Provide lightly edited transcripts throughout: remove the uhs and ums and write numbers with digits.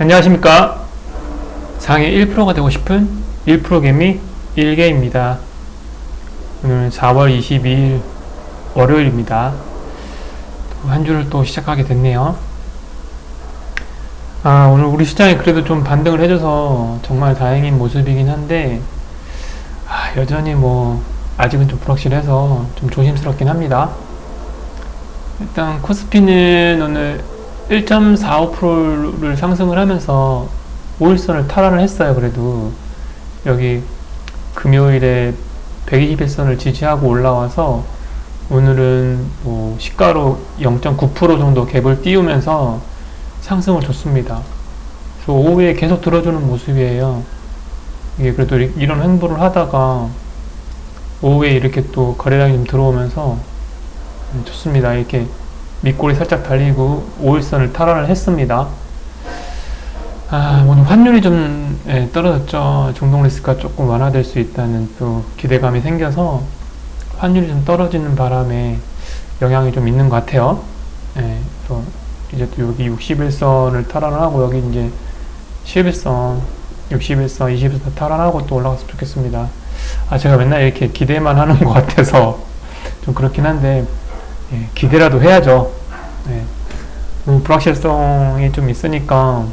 안녕하십니까. 상해 1%가 되고 싶은 1% 개미 1개입니다. 오늘은 4월 22일 월요일입니다. 한 주를 또 시작하게 됐네요. 오늘 우리 시장이 그래도 좀 반등을 해줘서 정말 다행인 모습이긴 한데, 여전히 아직은 좀 불확실해서 좀 조심스럽긴 합니다. 일단 코스피는 오늘 1.45%를 상승을 하면서 5일선을 탈환을 했어요. 그래도 여기 금요일에 121선을 지지하고 올라와서 오늘은 시가로 0.9% 정도 갭을 띄우면서 상승을 줬습니다. 그래서 오후에 계속 들어주는 모습이에요. 이게 그래도 이런 행보를 하다가 오후에 이렇게 또 거래량이 좀 들어오면서 좋습니다. 이렇게 밑골이 살짝 달리고 5일선을 탈환을 했습니다. 오늘 환율이 좀 떨어졌죠. 중동 리스크가 조금 완화될 수 있다는 또 기대감이 생겨서 환율이 좀 떨어지는 바람에 영향이 좀 있는 것 같아요. 그래서 이제 또 여기 61선을 탈환을 하고 여기 이제 11선, 61선, 21선 탈환하고 또 올라갔으면 좋겠습니다. 제가 맨날 이렇게 기대만 하는 것 같아서 좀 그렇긴 한데 기대라도 해야죠. 너무 불확실성이 좀 있으니까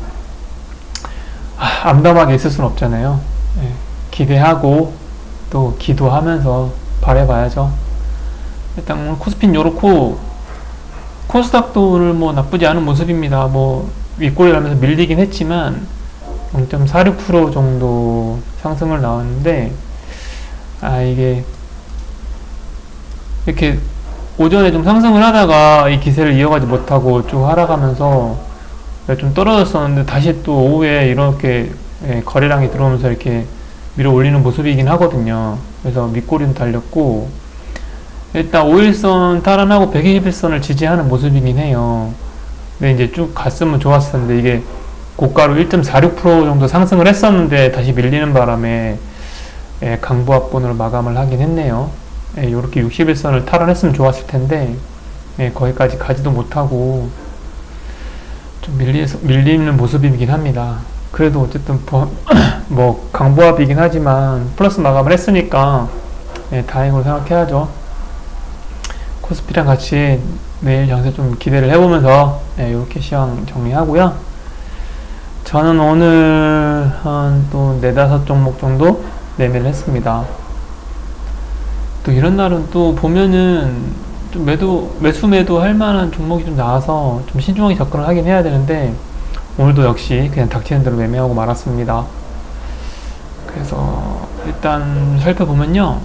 암담하게 있을 수는 없잖아요. 기대하고 또 기도하면서 바라봐야죠. 일단 오늘 코스피는 요렇고, 코스닥도 오늘 나쁘지 않은 모습입니다. 윗골이 나면서 밀리긴 했지만 0.46% 정도 상승을 나왔는데, 이게 이렇게 오전에 좀 상승을 하다가 이 기세를 이어가지 못하고 쭉 하락하면서 좀 떨어졌었는데 다시 또 오후에 이렇게 거래량이 들어오면서 이렇게 밀어 올리는 모습이긴 하거든요. 그래서 밑꼬리는 달렸고, 일단 5일선 탈환하고 121선을 지지하는 모습이긴 해요. 근데 이제 쭉 갔으면 좋았을 텐데 이게 고가로 1.46% 정도 상승을 했었는데 다시 밀리는 바람에 강보합권으로 마감을 하긴 했네요. 이렇게 61선을 탈환했으면 좋았을 텐데 거기까지 가지도 못하고 좀 밀리는 모습이긴 합니다. 그래도 어쨌든 강보합이긴 하지만 플러스 마감을 했으니까 다행으로 생각해야죠. 코스피랑 같이 내일 장세 좀 기대를 해보면서 이렇게 시황 정리하고요. 저는 오늘 한 또 4-5 종목 정도 매매를 했습니다. 또 이런 날은 또 보면은 좀 매수 할 만한 종목이 좀 나와서 좀 신중하게 접근을 하긴 해야 되는데, 오늘도 역시 그냥 닥치는 대로 매매하고 말았습니다. 그래서 일단 살펴보면요,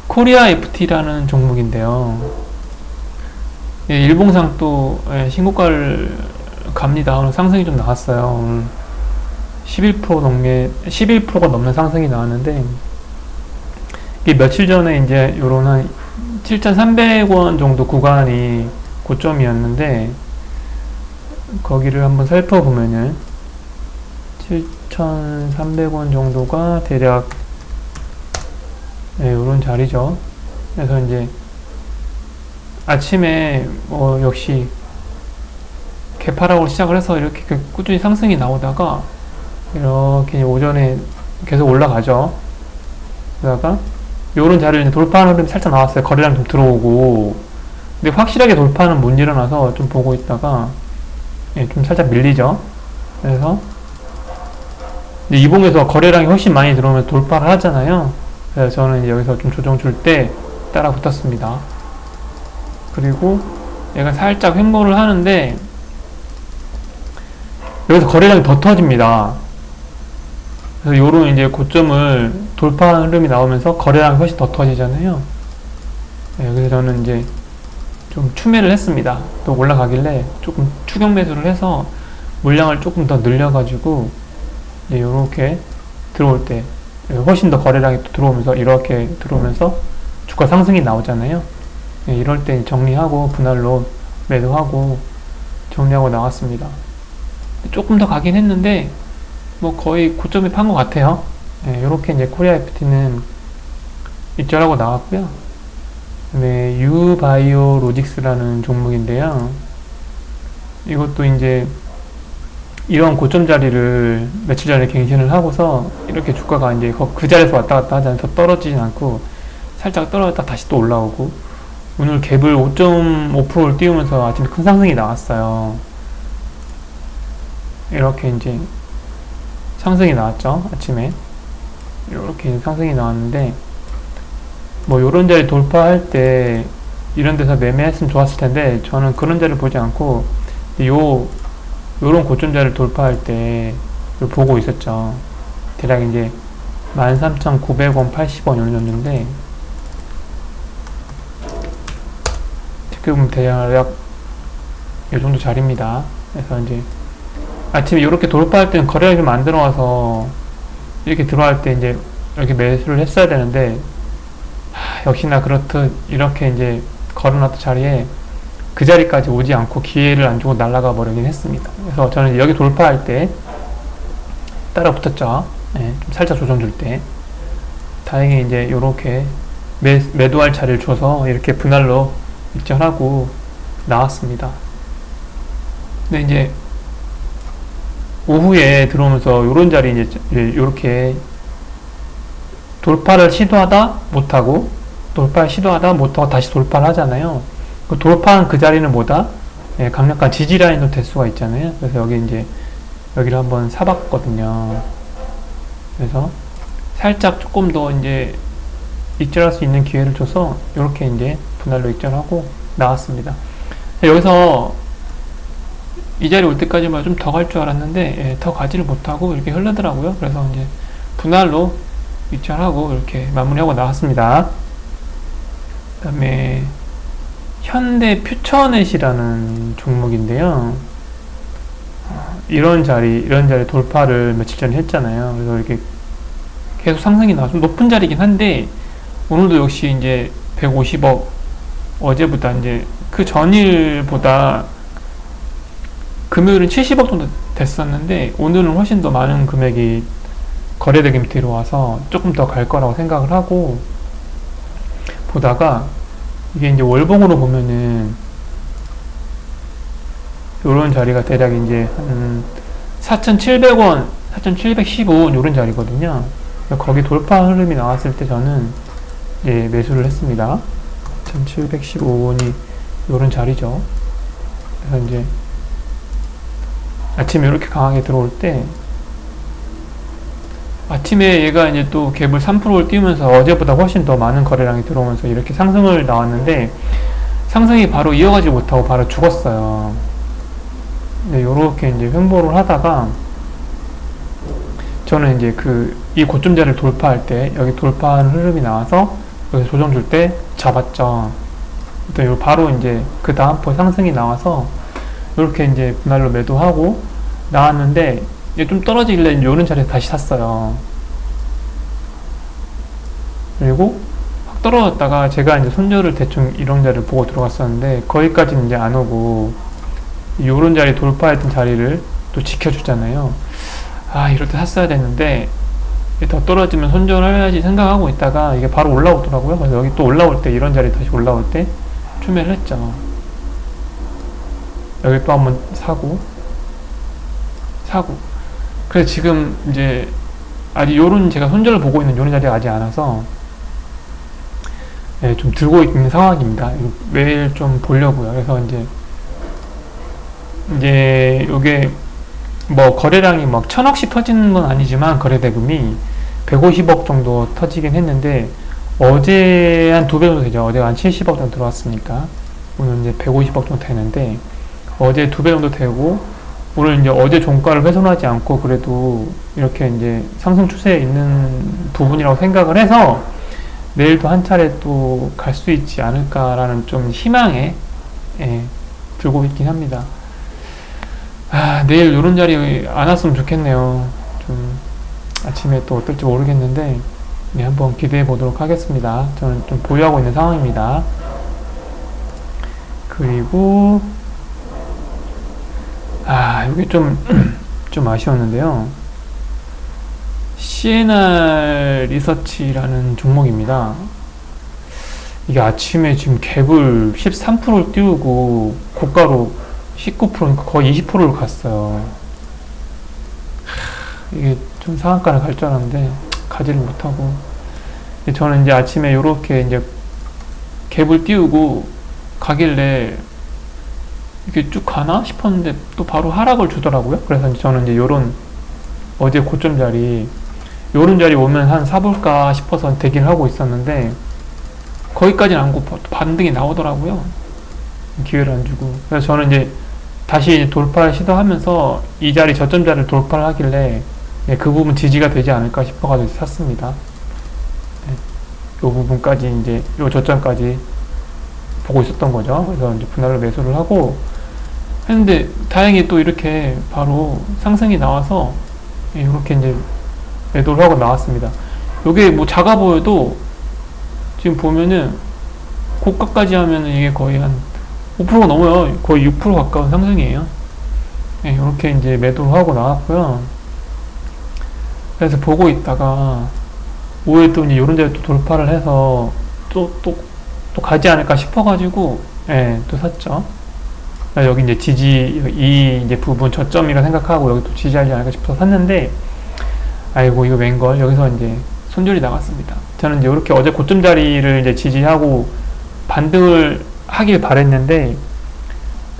코리아 FT라는 종목인데요, 일봉상 또 신고가를 갑니다. 오늘 상승이 좀 나왔어요. 오늘 11%가 넘는 상승이 나왔는데, 이게 며칠 전에 이제 요런 한 7,300원 정도 구간이 고점이었는데, 거기를 한번 살펴보면은 7,300원 정도가 대략 요런 자리죠. 그래서 이제 아침에 역시 개파락으로 시작을 해서 이렇게 꾸준히 상승이 나오다가 이렇게 오전에 계속 올라가죠. 그러다가 요런 자리를 이제 돌파하는 흐름이 살짝 나왔어요. 거래량 좀 들어오고. 근데 확실하게 돌파는 못 일어나서 좀 보고 있다가 좀 살짝 밀리죠. 그래서 이봉에서 거래량이 훨씬 많이 들어오면 돌파를 하잖아요. 그래서 저는 이제 여기서 좀 조정 줄 때 따라 붙었습니다. 그리고 얘가 살짝 횡보를 하는데 여기서 거래량이 더 터집니다. 그래서 요런 이제 고점을 돌파하는 흐름이 나오면서 거래량이 훨씬 더 터지잖아요. 그래서 저는 이제 좀 추매를 했습니다. 또 올라가길래 조금 추격 매수를 해서 물량을 조금 더 늘려가지고 요렇게 들어올 때 훨씬 더 거래량이 또 들어오면서 이렇게 들어오면서 주가 상승이 나오잖아요. 이럴 때 정리하고 분할로 매도하고 정리하고 나왔습니다. 조금 더 가긴 했는데 거의 고점에 판 것 같아요. 이렇게 이제 코리아 FT는 입절하고 나왔고요. 네, 유바이오 로직스라는 종목인데요. 이것도 이제 이런 고점 자리를 며칠 전에 갱신을 하고서 이렇게 주가가 이제 그 자리에서 왔다 갔다 하지 않아서 떨어지진 않고 살짝 떨어졌다 다시 또 올라오고, 오늘 갭을 5.5%를 띄우면서 아침에 큰 상승이 나왔어요. 이렇게 이제 상승이 나왔죠. 아침에 이렇게 상승이 나왔는데, 뭐 요런 자리 돌파할 때 이런 데서 매매했으면 좋았을 텐데 저는 그런 자리를 보지 않고 요런 고점 자리를 돌파할 때 보고 있었죠. 대략 이제 13,900원, 80원 요 정도인데, 지금 대략 요 정도 자리입니다. 그래서 이제 아침에 이렇게 돌파할 때는 거래량이 좀 안 들어와서 이렇게 들어갈 때 이제 이렇게 매수를 했어야 되는데, 역시나 그렇듯 이렇게 이제 걸어놨던 자리에 그 자리까지 오지 않고 기회를 안 주고 날아가 버리긴 했습니다. 그래서 저는 여기 돌파할 때 따라 붙었죠. 네, 좀 살짝 조정 줄 때. 다행히 이제 요렇게 매도할 자리를 줘서 이렇게 분할로 입장하고 나왔습니다. 근데 이제 오후에 들어오면서 요런 자리 이제 요렇게 돌파를 시도하다 못하고 다시 돌파를 하잖아요. 그 돌파한 그 자리는 뭐다? 예, 강력한 지지 라인도 될 수가 있잖아요. 그래서 여기 이제 여기를 한번 사봤거든요. 그래서 살짝 조금 더 이제 익절할 수 있는 기회를 줘서 이렇게 이제 분할로 익절하고 나왔습니다. 여기서 이 자리 올 때까지만 좀 더 갈 줄 알았는데, 예, 더 가지를 못하고 이렇게 흐르더라고요. 그래서 이제 분할로 익절하고 이렇게 마무리하고 나왔습니다. 그 다음에 현대 퓨처넷이라는 종목인데요. 이런 자리 돌파를 며칠 전에 했잖아요. 그래서 이렇게 계속 상승이 나와 좀 높은 자리긴 한데, 오늘도 역시 이제 150억, 어제보다 이제 그 전일보다 금요일은 70억 정도 됐었는데 오늘은 훨씬 더 많은 금액이 거래대금 들어와서 조금 더 갈 거라고 생각을 하고 보다가, 이게 이제 월봉으로 보면은 요런 자리가 대략 이제 한 4,700원, 4,715원 요런 자리거든요. 거기 돌파 흐름이 나왔을 때 저는 예, 매수를 했습니다. 1,715원이 요런 자리죠. 그래서 이제 아침에 이렇게 강하게 들어올 때, 아침에 얘가 이제 또 갭을 3%를 띄우면서 어제보다 훨씬 더 많은 거래량이 들어오면서 이렇게 상승을 나왔는데, 상승이 바로 이어가지 못하고 바로 죽었어요. 네, 요렇게 이제 횡보를 하다가 저는 이제 이 고점 자리를 돌파할 때 여기 돌파하는 흐름이 나와서 여기 조정 줄 때 잡았죠. 또 바로 이제 그 다음 포 상승이 나와서 이렇게 이제 분할로 매도하고 나왔는데, 이제 좀 떨어지길래 요런 자리에 다시 샀어요. 그리고 확 떨어졌다가 제가 이제 손절을 대충 이런 자리를 보고 들어갔었는데 거기까지는 이제 안 오고 요런 자리 돌파했던 자리를 또 지켜주잖아요. 아, 이럴 때 샀어야 됐는데 더 떨어지면 손절을 해야지 생각하고 있다가 이게 바로 올라오더라고요. 그래서 여기 또 올라올 때, 이런 자리 다시 올라올 때 추매를 했죠. 여기 또 한번 사고 그래서 지금 이제 아직 요런 제가 손절을 보고 있는 요런 자리가 아직 안 와서 예, 좀 들고 있는 상황입니다. 매일 좀 보려고요. 그래서 이제 요게 뭐 거래량이 막 1,000억씩 터지는 건 아니지만 거래대금이 150억 정도 터지긴 했는데, 어제 한 2배 정도 되죠. 어제 한 70억 정도 들어왔으니까 오늘 이제 150억 정도 되는데, 어제 2배 정도 되고 오늘 이제 어제 종가를 훼손하지 않고 그래도 이렇게 이제 상승 추세에 있는 부분이라고 생각을 해서 내일도 한 차례 또 갈 수 있지 않을까라는 좀 희망에 예, 들고 있긴 합니다. 아, 내일 요런 자리 안 왔으면 좋겠네요. 좀 아침에 또 어떨지 모르겠는데 네, 한번 기대해 보도록 하겠습니다. 저는 좀 보유하고 있는 상황입니다. 그리고 여기 좀 아쉬웠는데요. CNR 리서치라는 종목입니다. 이게 아침에 지금 갭을 13%를 띄우고 고가로 19%, 그러니까 거의 20%를 갔어요. 이게 좀 상한가를 갈 줄 알았는데 가지를 못하고, 저는 이제 아침에 요렇게 이제 갭을 띄우고 가길래 이게 쭉 가나 싶었는데 또 바로 하락을 주더라고요. 그래서 이제 저는 이제 요런 어제 고점 자리, 요런 자리 오면 한 사볼까 싶어서 대기를 하고 있었는데 거기까지는 안 고 반등이 나오더라고요. 기회를 안 주고. 그래서 저는 이제 다시 돌파를 시도하면서 이 자리 저점 자리를 돌파를 하길래 그 부분 지지가 되지 않을까 싶어가지고 샀습니다. 이 부분까지 이제 요 저점까지 보고 있었던 거죠. 그래서 이제 분할로 매수를 하고 했는데 다행히 또 이렇게 바로 상승이 나와서 이렇게 이제 매도를 하고 나왔습니다. 요게 뭐 작아 보여도 지금 보면은 고가까지 하면은 이게 거의 한 5%가 넘어요. 거의 6% 가까운 상승이에요. 이렇게 이제 매도를 하고 나왔고요. 그래서 보고 있다가 오후에 또 이제 요런 데를 또 돌파를 해서 또 가지 않을까 싶어가지고 또 샀죠. 여기 이제 지지, 이 이제 부분 저점이라 생각하고 여기 또 지지하지 않을까 싶어서 샀는데, 아이고 이거 웬걸, 여기서 이제 손절이 나갔습니다. 저는 이제 이렇게 어제 고점 자리를 이제 지지하고 반등을 하길 바랬는데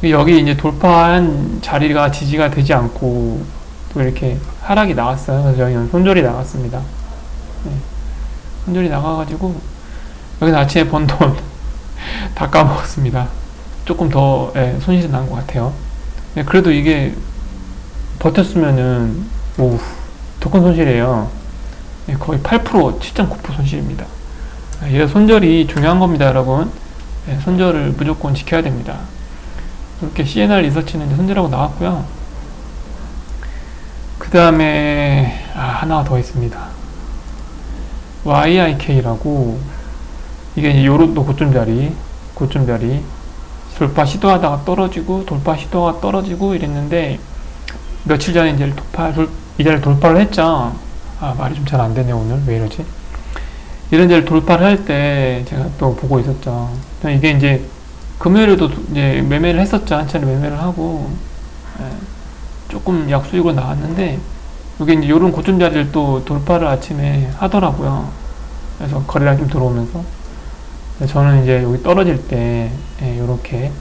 여기 이제 돌파한 자리가 지지가 되지 않고 또 이렇게 하락이 나왔어요. 그래서 여기는 손절이 나갔습니다. 손절이 나가가지고 여기서 아침에 번 돈 다 까먹었습니다. 조금 더 손실이 난 것 같아요. 그래도 이게 버텼으면은 더 큰 손실이에요. 거의 8%, 7.9% 손실입니다. 이래서 손절이 중요한 겁니다, 여러분. 손절을 무조건 지켜야 됩니다. 이렇게 CNR 리서치는 이제 손절하고 나왔고요. 그 다음에 하나 더 있습니다. YIK라고, 이게 이제 요런도 고점 자리 돌파 시도하다가 떨어지고 돌파 시도가 떨어지고 이랬는데 며칠 전에 이제 이 자리를 돌파를 했죠. 말이 좀 잘 안 되네 오늘. 왜 이러지? 이런 자리를 돌파를 할 때 제가 또 보고 있었죠. 이게 이제 금요일에도 이제 매매를 했었죠. 한 차례 매매를 하고 조금 약수익으로 나왔는데 이게 이제 요런 고점 자리를 또 돌파를 아침에 하더라고요. 그래서 거래량이 좀 들어오면서 저는 이제 여기 떨어질 때 요렇게,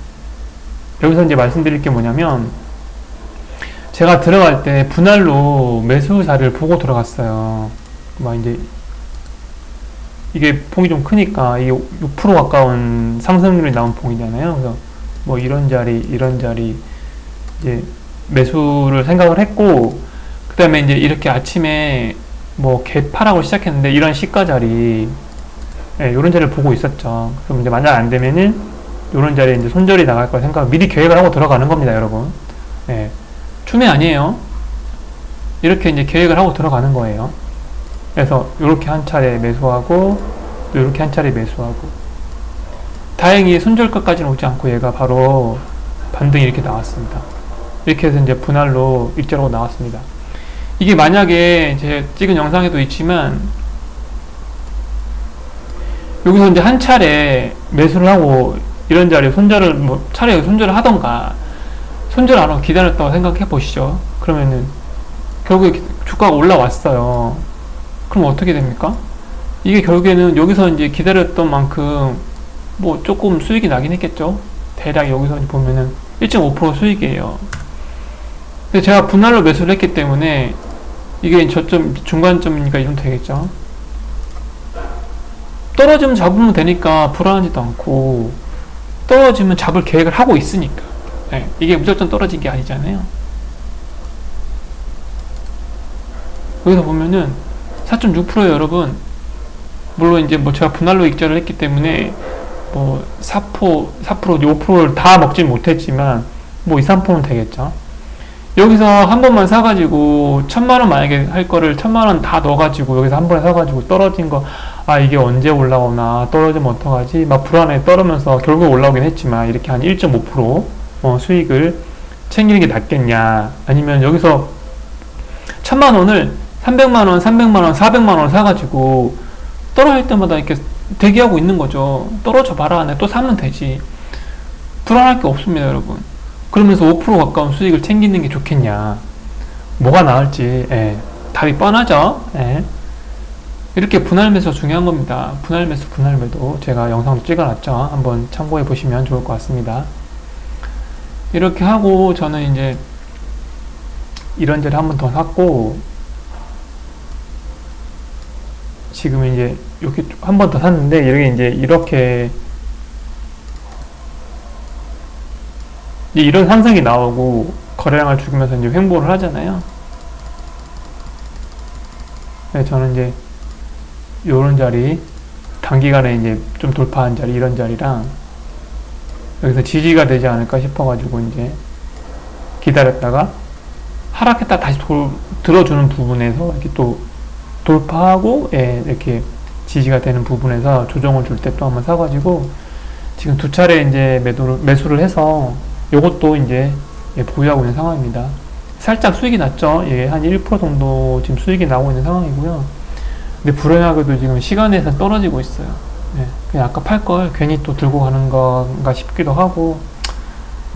여기서 이제 말씀드릴 게 뭐냐면 제가 들어갈 때 분할로 매수 자리를 보고 들어갔어요. 막 이제 이게 폭이 좀 크니까 이게 6% 가까운 상승률이 나온 폭이잖아요. 그래서 뭐 이런 자리 이제 매수를 생각을 했고, 그 다음에 이제 이렇게 아침에 뭐 개파락을 시작했는데 이런 시가 자리, 이런 자리를 보고 있었죠. 그럼 이제 만약 안 되면은 이런 자리에 이제 손절이 나갈 거 생각, 미리 계획을 하고 들어가는 겁니다, 여러분. 춤이 아니에요. 이렇게 이제 계획을 하고 들어가는 거예요. 그래서 이렇게 한 차례 매수하고 또 이렇게 한 차례 매수하고, 다행히 손절가까지는 오지 않고 얘가 바로 반등이 이렇게 나왔습니다. 이렇게 해서 이제 분할로 일자로 나왔습니다. 이게 만약에 제 찍은 영상에도 있지만 여기서 이제 한 차례 매수를 하고 이런 자리에 손절을 차라리 손절을 하던가 손절 안 하고 기다렸다고 생각해 보시죠. 그러면은 결국에 주가가 올라왔어요. 그럼 어떻게 됩니까? 이게 결국에는 여기서 이제 기다렸던 만큼 뭐 조금 수익이 나긴 했겠죠. 대략 여기서 보면은 1.5% 수익이에요. 근데 제가 분할로 매수를 했기 때문에 이게 저점 중간점이니까 이 정도 되겠죠. 떨어지면 잡으면 되니까 불안하지도 않고, 떨어지면 잡을 계획을 하고 있으니까. 이게 무조건 떨어진 게 아니잖아요. 여기서 보면은 4.6%예요, 여러분. 물론 이제 뭐 제가 분할로 익절을 했기 때문에 뭐 4%, 5%를 다 먹진 못했지만 뭐 2, 3%는 되겠죠. 여기서 한 번만 사가지고 1,000만원 만약에 할 거를 1,000만원 다 넣어가지고 여기서 한 번에 사가지고 떨어진 거, 이게 언제 올라오나, 떨어지면 어떡하지 막 불안해 떨면서 결국 올라오긴 했지만 이렇게 한 1.5% 수익을 챙기는 게 낫겠냐, 아니면 여기서 1,000만원을 300만원, 300만원, 400만원 사가지고 떨어질 때마다 이렇게 대기하고 있는 거죠. 떨어져 봐라, 또 사면 되지. 불안할 게 없습니다, 여러분. 그러면서 5% 가까운 수익을 챙기는 게 좋겠냐, 뭐가 나을지 답이 뻔하죠. 예. 이렇게 분할 매수 중요한 겁니다. 분할 매수, 분할 매도 제가 영상도 찍어놨죠. 한번 참고해 보시면 좋을 것 같습니다. 이렇게 하고 저는 이제 이런저런 한 번 더 샀고, 지금 이제 이렇게 한 번 더 샀는데 이렇게 이런 상승이 나오고 거래량을 죽이면서 이제 횡보를 하잖아요. 네, 저는 이제 요런 자리, 단기간에 이제 좀 돌파한 자리, 이런 자리랑 여기서 지지가 되지 않을까 싶어가지고 이제 기다렸다가 하락했다 다시 들어주는 부분에서 이렇게 또 돌파하고, 예, 이렇게 지지가 되는 부분에서 조정을 줄 때 또 한번 사가지고 지금 두 차례 이제 매수를 해서 요것도 이제, 예, 보유하고 있는 상황입니다. 살짝 수익이 났죠. 예, 한 1% 정도 지금 수익이 나오고 있는 상황이고요. 근데 불행하게도 지금 시간에서 떨어지고 있어요. 예, 그냥 아까 팔 걸 괜히 또 들고 가는 건가 싶기도 하고,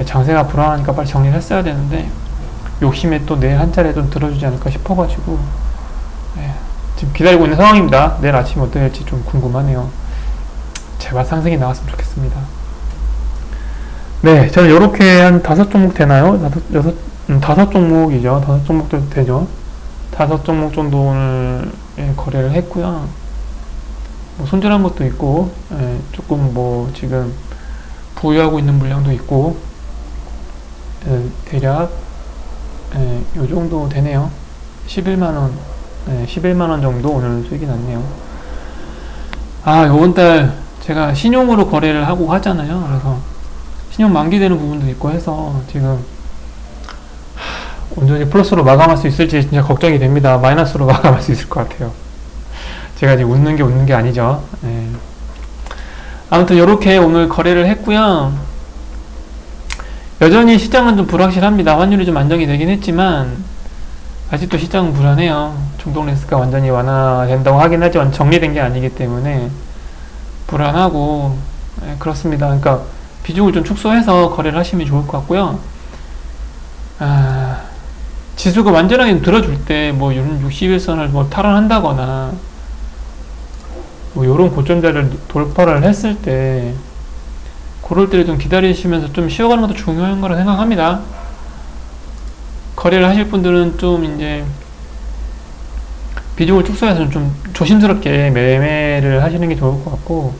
예, 장세가 불안하니까 빨리 정리를 했어야 되는데 욕심에 또 내일 한 차례 좀 들어주지 않을까 싶어가지고, 예, 지금 기다리고 있는 상황입니다. 내일 아침에 어떻게 될지 좀 궁금하네요. 제발 상승이 나왔으면 좋겠습니다. 네, 저는 이렇게 한 5종목 되나요? 5종목이죠. 5종목도 되죠. 5종목 정도 오늘, 예, 거래를 했고요. 뭐 손절한 것도 있고, 예, 조금 뭐 지금 보유하고 있는 물량도 있고, 예, 대략, 예, 요 정도 되네요. 11만원, 예, 11만원 정도 오늘 수익이 났네요. 아, 요번달 제가 신용으로 거래를 하고 하잖아요. 그래서 신용 만기되는 부분도 있고 해서 지금 온전히 플러스로 마감할 수 있을지 진짜 걱정이 됩니다. 마이너스로 마감할 수 있을 것 같아요. 제가 지금 웃는 게 아니죠. 네. 아무튼 이렇게 오늘 거래를 했고요. 여전히 시장은 좀 불확실합니다. 환율이 좀 안정이 되긴 했지만 아직도 시장은 불안해요. 중동 리스크가 완전히 완화된다고 하긴 하지만 정리된 게 아니기 때문에 불안하고, 네, 그렇습니다. 그러니까 비중을 좀 축소해서 거래를 하시면 좋을 것 같고요. 지수가 완전하게 들어줄 때 뭐 61선을 뭐 탈환한다거나 뭐 요런 고점자를 돌파를 했을 때 그럴 때를 좀 기다리시면서 좀 쉬어가는 것도 중요한 거라 생각합니다. 거래를 하실 분들은 좀 이제 비중을 축소해서 좀 조심스럽게 매매를 하시는 게 좋을 것 같고,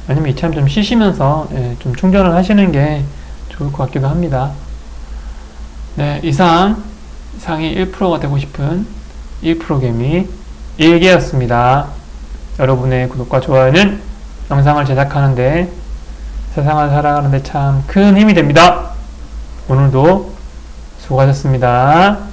아니면 이참에 좀 쉬시면서, 예, 좀 충전을 하시는 게 좋을 것 같기도 합니다. 네, 이상 상위 1%가 되고 싶은 1%개미 일기였습니다. 여러분의 구독과 좋아요는 영상을 제작하는데, 세상을 살아가는데 참 큰 힘이 됩니다. 오늘도 수고하셨습니다.